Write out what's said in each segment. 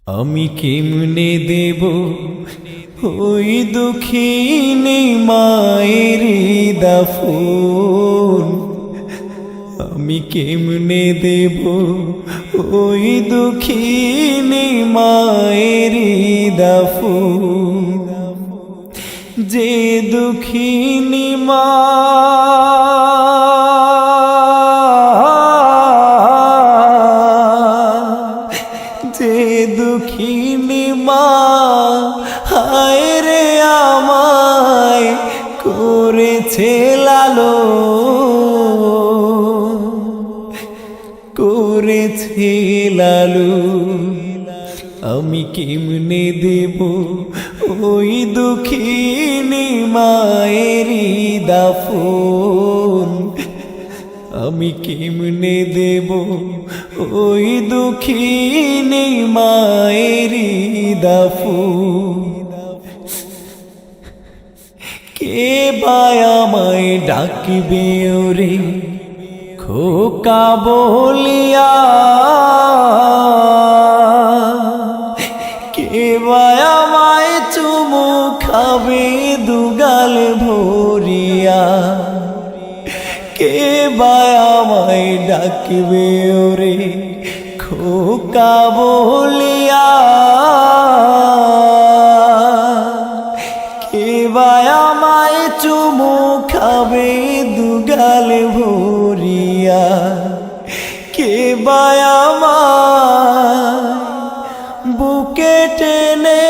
আমি কেমনে দেব ওই দুঃখিনী মায়ের দাফন, আমি কেমনে দেব ওই দুঃখিনী মায়ের দাফন, যে দুঃখিনী মা দুঃখিনী মা হায় রে আমায় করেছে লালন, করেছে লালন, আমি কেমনে দেব ওই দুঃখিনী মায়ের দাফন, আমি কেমনে দেব ওই দুঃখিনী মায়ের দাফন। কে বা আমায় ডাকবে ওরে খোকা বলিয়া, কে বা আমায় চুমু খাবে দুগাল ভরিয়া, কে বা আমায় ডাকবে ওরে খোকা বলিয়া, কে বা আমায় চুমু খাবে দুগাল ভরিয়া, কে বা আমায় বুকে টেনে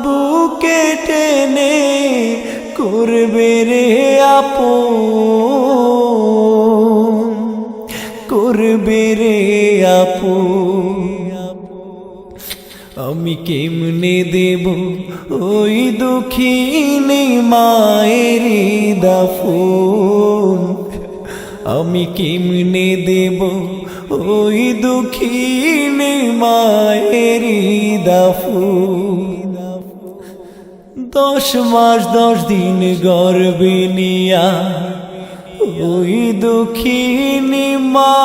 বুকে টেনে করবে রে আপন, করবে রে আপন, আমি কেমনে দেব ওই দুঃখিনী মায়ের দাফন, আমি কেমনে দেব ওই দুঃখিনী মায়ের দাফন। 10 মাস 10 দিন গর্ভে নিয়া ওই দুঃখিনী মা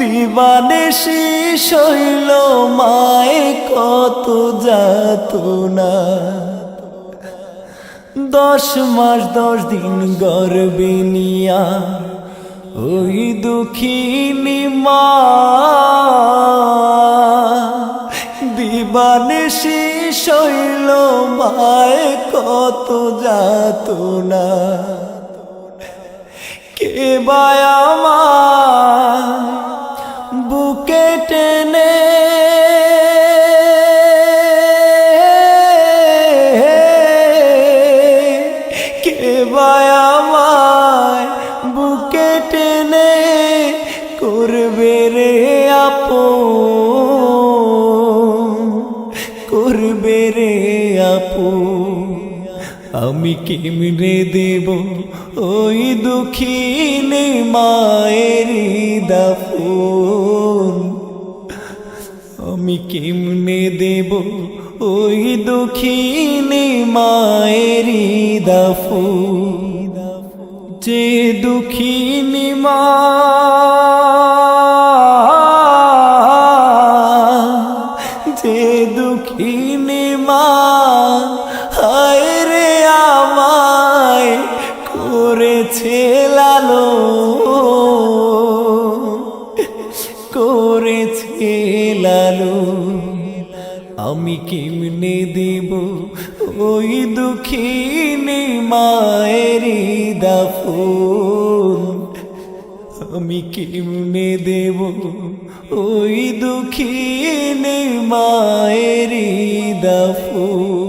দিবানিশি সইল মায়ে কত যাতনা, 10 মাস 10 দিন গর্ভে নিয়া ওই দুঃখিনী মা দিবানিশি সইল মায়ে কত যাতনা, কে বা আমায় বুকে টেনে কে বা আমায় বুকে টেনে করবে রে আপন, করবে রে আপন, আমি কেমনে দেব ওই দুঃখিনী মায়ের দাফন, আমি কেমনে দেব ওই দুঃখিনী মায়ের দাফন, যে দুঃখিনী মা যে দুঃখিনী মা হায় রে আমায় করেছে লালন, করেছে লালন, আমি কেমনে দেব ওই দুঃখিনী মায়ের দাফন, আমি কেমনে দেব ওই দুঃখিনী মায়ের দাফন।